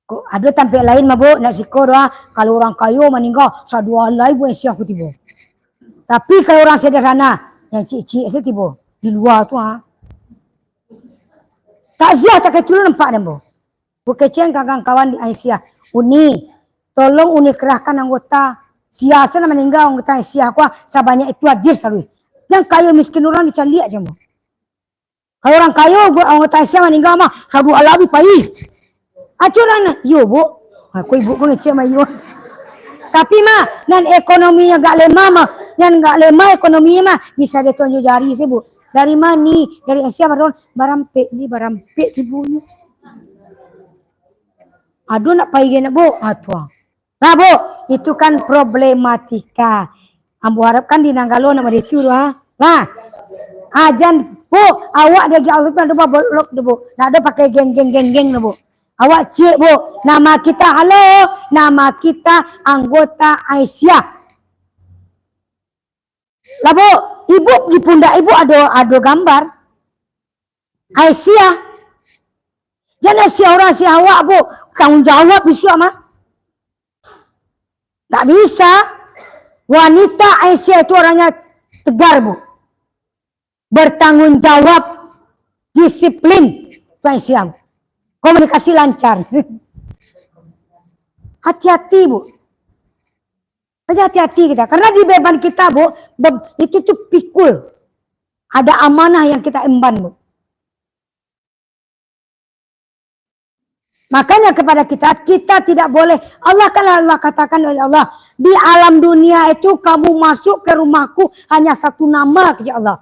Kok ada tampil lain mah Bu, nak siko doa kalau orang kayu meninggal sadua lain Bu siap tiba. Tapi kalau orang sederhana yang cik-cik saya tiba di luar tu takziah tak ketulun nampak dah Bu. Bu kecian kawan-kawan di Aisyah. Uni, tolong Uni kerahkan anggota siasa nak meninggal anggota Aisyah kuah sebanyak itu hadir selalu. Yang kayu miskin orang dicari aja Bu. Kalau orang kayu anggota Aisyah meninggal mah sadua lain pai. Acuran yo Bu, aku ibu pun ngecek mah yo. Tapi mah nan ekonominya gak lemah mah, yang gak lemah ekonominya mah bisa ditunjuk jari sih Bu. Dari mana? Dari Asia barampe ni barampe ibunya. Aduh nak pagi nak Bu, atuh. Nah Bu, itu kan problematika. Ambo harapkan di Nanggalo nama dia tu Nah, ajan Bu, awak dia Allah tu ada blok tu Bu. Nak ada pakai geng Bu. Awak cik Bu, nama kita halo, nama kita anggota Aisyah. Lah Bu, ibu di pundak ibu ada gambar Aisyah. Jangan si orang si awak Bu, tanggung jawab bisu mah. Tak bisa. Wanita Aisyah itu orangnya tegar Bu. Bertanggung jawab, disiplin Aisyah. Komunikasi lancar. Hati-hati Bu. Hati-hati kita. Karena di beban kita Bu, itu tuh pikul. Ada amanah yang kita emban Bu. Makanya kepada kita tidak boleh. Allah katakan oleh Allah. Di alam dunia itu kamu masuk ke rumahku hanya satu nama kepada Allah.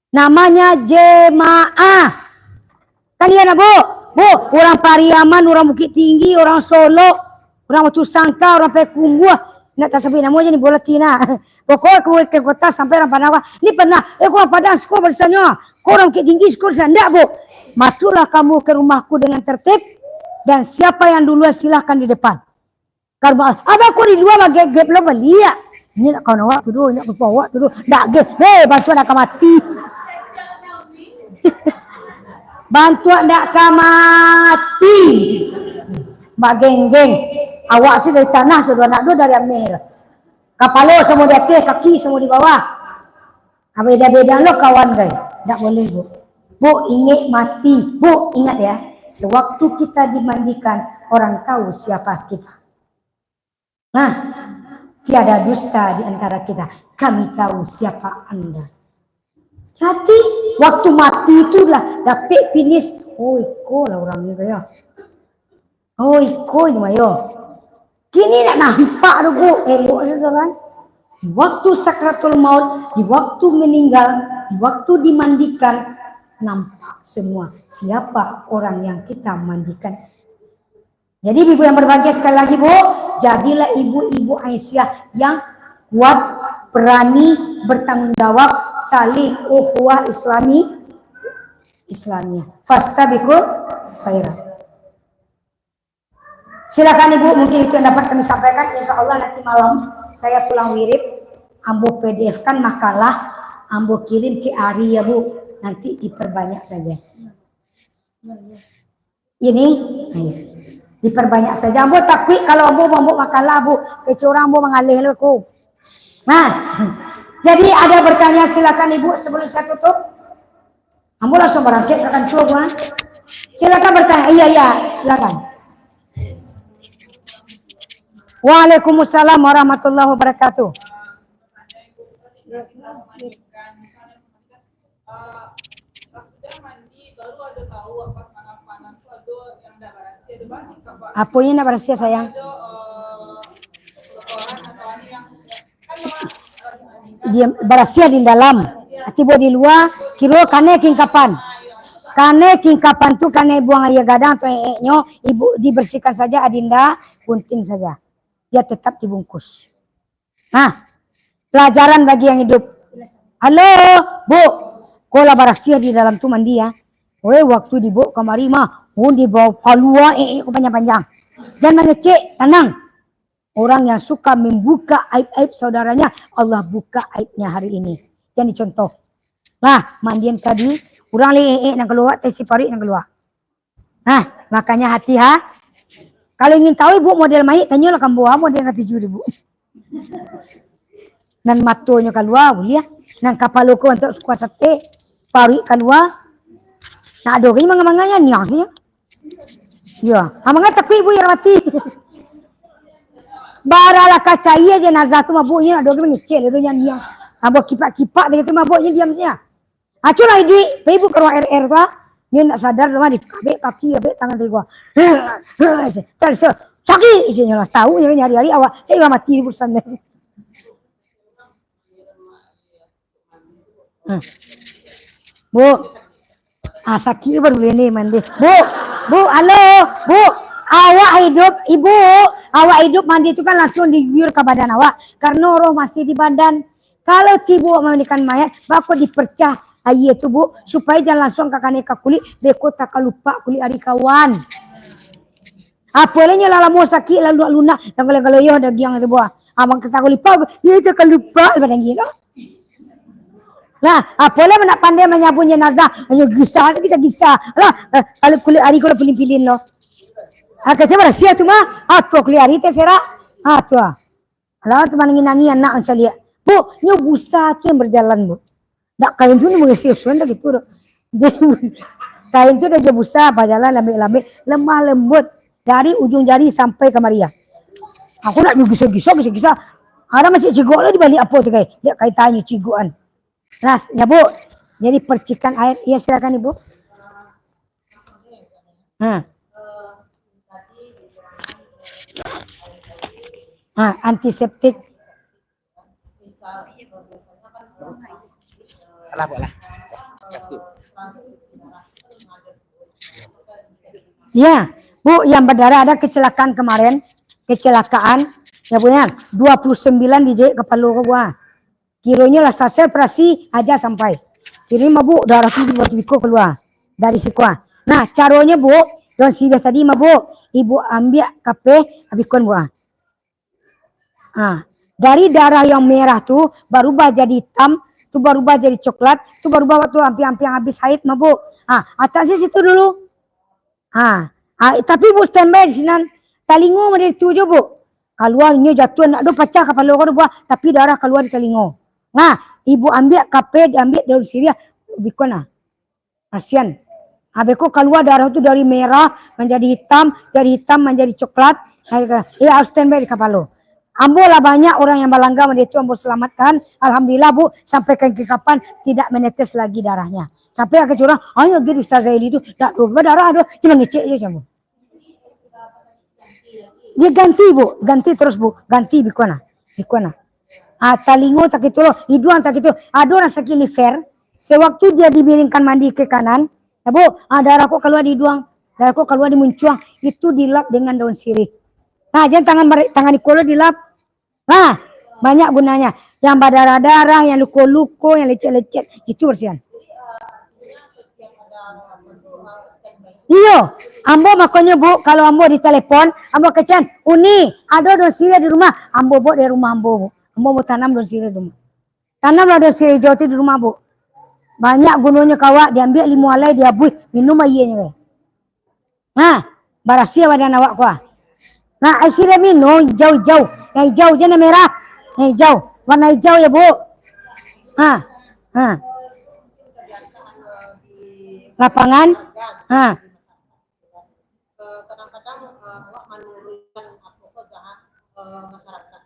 Namanya jemaah. Kan iya Bu? Bu, orang Pariaman, orang Bukit Tinggi, orang Solo, orang Batu Sangka, orang Pekungguah. Nak tak sampai namanya ni bola tina. Pokoknya ke kota sampai orang Panawa. Ni pernah, kau orang Padang sekolah bersanya. Kau orang Bukit Tinggi sekolah bersanya. Tidak Bu. Masuklah kamu ke rumahku dengan tertib. Dan siapa yang duluan silahkan di depan. Kalau abang kau di luar gap lo belia. Ini nak kau nawak tu dulu, nak berpawak tu dulu. Tak gap. Bantuan nak mati. Bantuan nak mati. Mak geng-geng. Awak sih dari tanah sudah nak dua dari Amir. Kepala semua di atas, kaki semua di bawah. Beda-beda lo kawan guys. Tak boleh Bu. Bu ingat mati. Bu ingat ya. Sewaktu kita dimandikan orang tahu siapa kita. Nah, tiada dusta di antara kita. Kami tahu siapa Anda. Hati waktu mati itulah dapat finish. Oh iko lah orangnya kaya. Oh iko ni mayo. Kini nak nampak tu Bu. Elok kan. Di waktu sakratul maut, di waktu meninggal, di waktu dimandikan, nampak semua siapa orang yang kita mandikan. Jadi ibu yang berbahagia sekali lagi Bu, jadilah ibu-ibu Aisyah yang kuat, berani, bertanggung jawab, saling ukhuwah Islamiyah. Fastabiqul khairat. Silakan Ibu, mungkin itu yang dapat kami sampaikan. Insya Allah nanti malam saya pulang wirid. Ambo PDF kan makalah, ambo kirim ke Ari ya Bu, nanti diperbanyak saja. Ini, ayo. Diperbanyak saja. Ambo takwi kalau ambo makalah Bu, kecuali ambo mengalih aku. Nah, jadi ada bertanya silakan Ibu sebelum saya tutup. Ambo langsung berangkat akan coba. Silakan bertanya. Iya, silakan. Waalaikumsalam warahmatullahi wabarakatuh. Apanya nak rahasia sayang? Dia berasia di dalam, tiba di luar, kira kane kapan? Kane kapan tu kane buang air gadang atau nyo, ibu dibersihkan saja adinda, gunting saja. Dia tetap dibungkus. Nah, pelajaran bagi yang hidup. Halo, Bu. Kalau berasia di dalam tu mandi ya. Waktu dibawa kemari mah, dibawa keluar panjang-panjang. Jangan mengecek, tenang. Orang yang suka membuka aib-aib saudaranya, Allah buka aibnya hari ini. Jangan dicontoh. Nah, mandian tadi, orang yang keluar, tesi pari yang keluar. Nah, makanya hati-hati. Kalau ingin tahu Ibu model mai, tanyalah kamu model yang 7.000. Nan matonya keluar, boleh ya. Nan kapaloko untuk suka sate, pari keluar. Nah, ada kayaknya mangga-mangganya niasnya. Ya, amangnya takui Ibu ya mati. Baralah kaca iya jenazah tu mabuknya ada kayaknya ngecel itu yang abang kipak-kipak gitu mabuknya diam saja. Acu lah di Ibu keluar RR tu, dia nak sadar rumah di kaki tangan tiga. Terus sakit isinya lah tahu yang hari-hari awak saya mati di perusahaan. Bu, sakit baru ini mandi. Bu, halo, Bu, awak hidup, Ibu, awak hidup mandi itu kan langsung diguyur ke badan awak, karena roh masih di badan. Kalau tibu memandikan mayat, baku dipercah air itu Bu, supaya jangan langsung kakane ke kulit, beko tak lupa kulit hari kawan. Apalanya lala mau sakit lalu lunak, dan kalau yo ada giang itu buah, abang kata lupa, dia tak lupa badan gila. Nah, apalah nak pandai menyabun jenazah, hanya gisah. Lah, kalau kulit hari kalau pilih-pilih lo. Kecil rahasia tu mah, tu kulit hari terserah. Tu. Kalau tu mana nginangi anak macam dia. Bu, ni busa tu yang berjalan Bu. Tak kain tu ni mengisi-usun dah gitu. Kain tu dah je busa, berjalan lambik-lambik, lemah lembut dari ujung jari sampai ke Maria. Aku nak gisah. Ada masih cigok lah di balik apa tu kain. Dia kaitannya cigokan. Nah, ya Bu, jadi percikan air. Iya silakan Ibu. Antiseptik. Ya, Bu, yang berdarah ada kecelakaan kemarin. Ya Bu ya, 29 dijahit kepala gua. Kiranya lah selesai operasi aja sampai. Kira Bu, darah itu bertibiko keluar dari sikwa. Nah, caranya Bu, dan sudah tadi Bu, Ibu ambil kape abikon Bu. Dari darah yang merah tuh berubah jadi hitam, tuh berubah jadi coklat, tuh berubah waktu hampir habis haid Bu. Atasnya situ dulu. Tapi Bu standby di sini. Talingo dari tujuh Bu. Keluarnya jatuh nak do pecah kepala orang Bu, tapi darah keluar di talingo. Nah, Ibu ambil kape, diambil dari Syria, bikon Asian. Beko keluar darah itu dari merah menjadi hitam, dari hitam menjadi coklat. Ya harus standby di kepala. Ambo lah banyak orang yang balangga itu ambo selamatkan. Alhamdulillah Bu, sampai ke kapan tidak menetes lagi darahnya. Sampai ke curang, hanya gitu Ustaz Zaili itu, tak darah ada, cuma ngecek aja Bu. Dia ganti Bu, ganti terus Bu, ganti bikon. Talingo tak itu loh, hidung tak itu. Ada orang sakit liver, sewaktu dia dibiringkan mandi ke kanan, ya Bu, darah kok keluar di hidung, darah kok keluar di muncuang, itu dilap dengan daun sirih. Nah, jangan tangan di kolor dilap. Nah, banyak gunanya. Yang berdarah-darah, yang luko-luko, yang lecet-lecet, itu bersihan. Iyo, ambo makanya Bu, kalau ambo di telepon, ambo kecian, Uni, ada daun sirih di rumah, ambo bawa dari rumah ambo Bu. Ambo mau tanam daun sirih rumah. Tanamlah daun sirih hijau di rumah Bu. Banyak gunungnya kawak, diambil limu alai, diabui, minum ayahnya. Nah, barasia badan awak kuah. Nah, sirih minum hijau-hijau. Yang hijau jangan merah. Yang hijau, warna hijau ya Bu. Lapangan. Kadang-kadang awak menurunkan masyarakat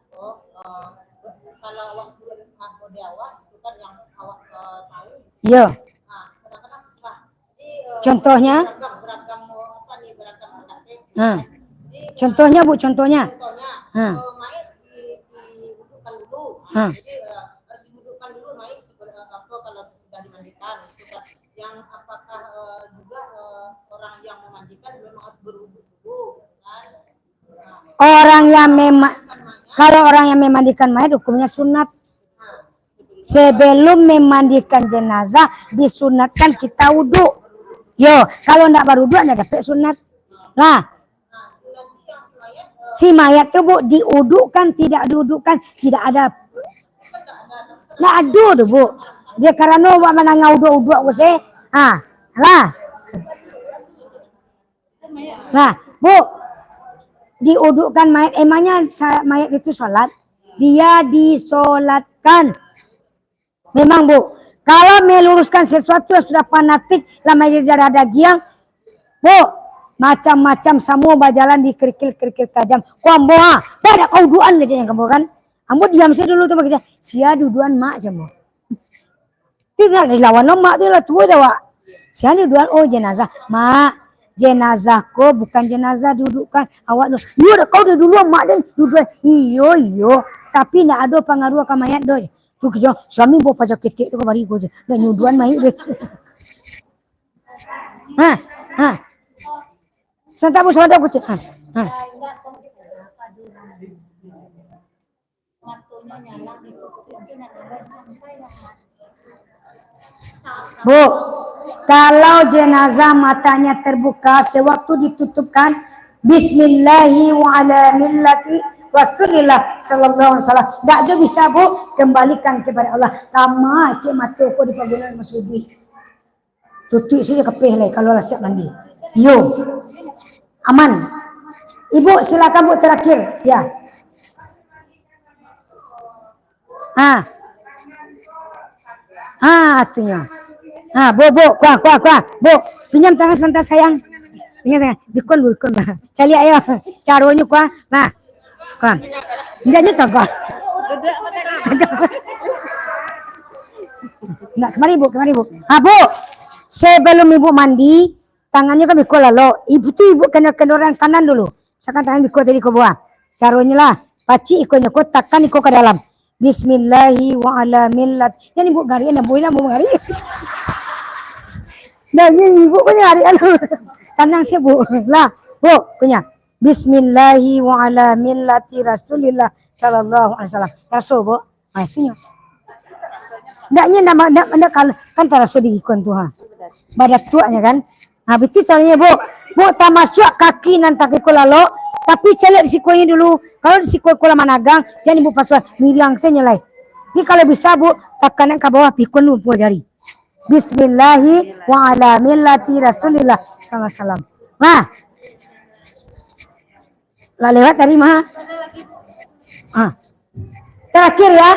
kalau awak di awak itu kan yang awak tahu. Iya. Kadang-kadang susah. Contohnya? Beragam beragam pendapat. Contohnya Bu, contohnya. Mayat didudukkan dulu. Jadi harus didudukkan dulu mayat kalau sudah dimandikan. Yang apakah juga orang yang memandikan memang harus berwudu dulu kan? Orang yang kalau orang yang memandikan mayat hukumnya sunat. Sebelum memandikan jenazah disunatkan kita wudu. Yo, kalau enggak berwudu enggak dapat sunat. Nah, si mayat itu Bu diudukan, tidak diudukan, tidak ada. Nah, aduh tuh Bu. Dia karena wa menanga udu-udu use. Nah, Bu. Diudukan mayat, emangnya mayat itu sholat? Dia disolatkan. Memang Bu, kalau meluruskan sesuatu yang sudah fanatik, lama darah daging, Bu, macam-macam semua berjalan di kerikil-kerikil tajam. Kuambo pada kau duaan kerjanya kamu kan? Ambo diam saya dulu tuh begitu. Sia duduan mak jamu. Tinggal lawan mak tu lah tua dah wak. Sia duduan jenazah. Mak, jenazahku bukan jenazah dudukkan. Awak tu. Yo dah kau dah dulu mak dan duduan. Iyo. Tapi nak ada pengaruh ke mayat doh. Tu kerja suami bawa pajak ketik tu ke bari ko je. Dah nyuduan mayat doh. Santabu sama aku cek. Bu, kalau jenazah matanya terbuka sewaktu ditutupkan Bismillahi wa ala millati Rasulillah sallallahu alaihi wasallam. Tak ada bisa Bu, kembalikan kepada Allah. Tama cik mata ko di pagunan masudi. Tutup saja kepih lah kalau lah siap mandi. Yo. Aman. Ibu silakan Bu terakhir. Ya. Atunya. Bu, kuah. Bu, pinjam tangan sebentar sayang. Pinjam sayang. Bikon. Cari ayo. Caranya kuah. Nah. Kuah. Enggaknya tegak. Nah, kemari Bu. Bu. Sebelum Ibu mandi, tangannya kan bikol lalu. Ibu kena orang kanan dulu. Sekarang tangan bikol tadi kau buang. Caranya lah. Paci ikonnya kau takkan ikut ke dalam. Bismillahi wa ala millat. Jadi Ibu ngari nak boleh mau ngari. Dan Ibu punya ngari anu. Tenang sih Bu. Lah, Bu punya. Bismillahi wa ala millati Rasulillah sallallahu alaihi wasallam. Rasul Bu. Itunya. Ndaknya nama kan tarasul di ikon tu Badak tuanya kan. Betul caranya Bu. Bu tak masuk kaki nanti kaki lalu. Tapi celak di sikunya dulu. Kalau di siku kolam managang, jangan Ibu pasuan. Milang saya nyelai. Jadi kalau bisa Bu, tekanan ke bawah, pikun dulu jari. Bismillahi wa ala millati Rasulillah sallallahu alaihi wasallam. Nah. Lah lewat tadi mah. Terakhir ya.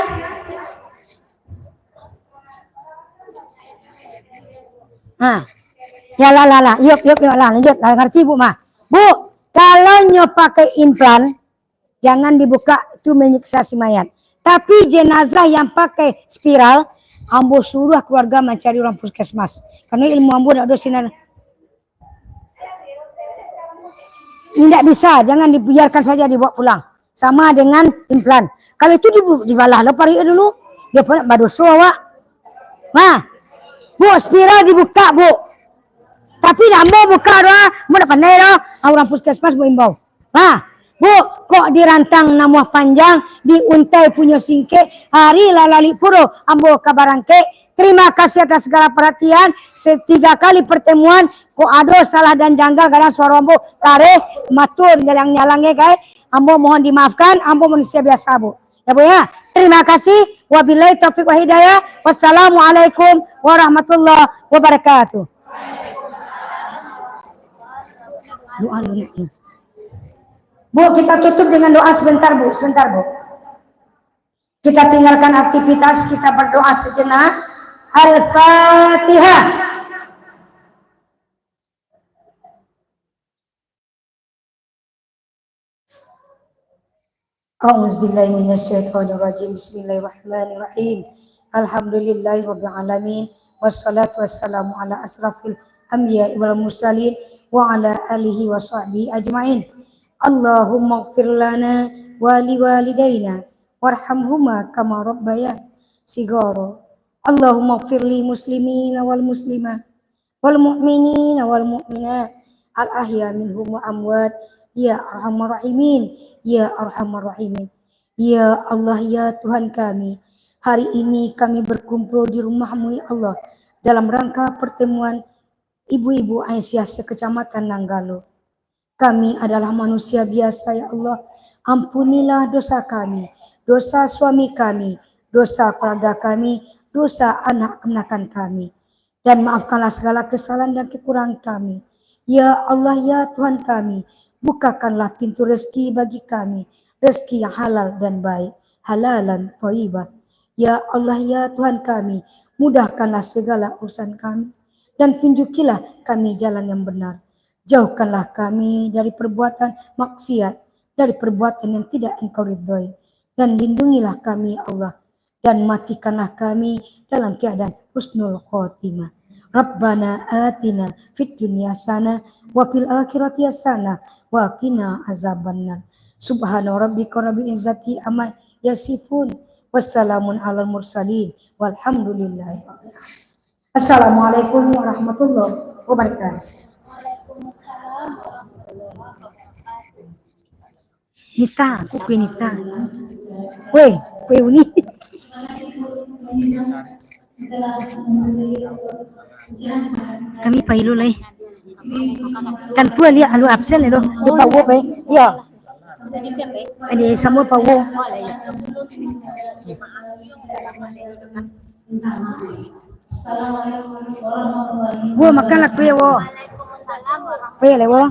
Ya lah. Yuk lah lanjut. Ngerti Bu mah. Bu, kalau nyo pakai implan, jangan dibuka, itu menyiksa si mayat. Tapi jenazah yang pakai spiral, ambo suruh keluarga mencari orang puskesmas. Karena ilmu ambo tidak ada sinar. Tidak bisa, jangan dibiarkan saja dibawa pulang. Sama dengan implan. Kalau itu dibalah, lepari dulu. Dia pun badoso awak. Nah, Bu, spiral dibuka Bu. Tapi ambo buka doa, mau dapat pandai doa. Orang puskesmas mau imbau. Nah, Bu, kok dirantang nama panjang, diuntai punya singke, hari lalali puro, ambo kabarangke. Terima kasih atas segala perhatian. 3 kali pertemuan, kok ada salah dan janggal, kadang suara ambo kare, matur, gadang nyalangnya kai. Ambo mohon dimaafkan, ambo manusia biasa Bu. Ya Bu ya. Terima kasih. Wabillahi taufiq wa hidayah. Wassalamualaikum warahmatullahi wabarakatuh. Doa dulu. Bu, kita tutup dengan doa sebentar Bu, sebentar Bu. Kita tinggalkan aktivitas, kita berdoa sejenak. Al-Fatihah. A'udzubillahi minasyaitonirrajim. Bismillahirrahmanirrahim. Alhamdulillahirabbil alamin. Wassalatu wassalamu ala asrafil anbiya'i wal mursalin wa ala alihi wa sahbihi ajmain. Allahumma ighfir lana wa liwalidayna warhamhuma kama rabbayana shighara. Allahumma ighfir li muslimina wal muslimat wal mu'minina wal mu'minat al ahya minhum wa amwat ya arhamar rahimin ya arhamar rahimin. Ya Allah ya Tuhan kami, hari ini kami berkumpul di rumah-Mu ya Allah dalam rangka pertemuan ibu-ibu Aisyah sekecamatan Nanggalo. Kami adalah manusia biasa ya Allah, ampunilah dosa kami, dosa suami kami, dosa keluarga kami, dosa anak kenakan kami, dan maafkanlah segala kesalahan dan kekurangan kami. Ya Allah ya Tuhan kami, bukakanlah pintu rezeki bagi kami, rezeki yang halal dan baik, halalan thayyibah. Ya Allah ya Tuhan kami, mudahkanlah segala urusan kami dan tunjukilah kami jalan yang benar. Jauhkanlah kami dari perbuatan maksiat, dari perbuatan yang tidak Engkau ridhoi, dan lindungilah kami ya Allah, dan matikanlah kami dalam keadaan husnul khotimah. Rabbana atina fid dunya hasanah wa fil akhirati hasanah wa qina azabannar. Subhana rabbika rabbil izzati amma yasifun. Wassalamun alal mursalin walhamdulillahi rabbil alamin. Assalamualaikum warahmatullahi wabarakatuh. Nita, aku kue Nita. Weh, kue uni. Kami pailu lay. Kan tu lihat alu absen itu. Tu pawo be. Ya. Ada semua pawo. Wo makan lah kue wo. Kue le wo.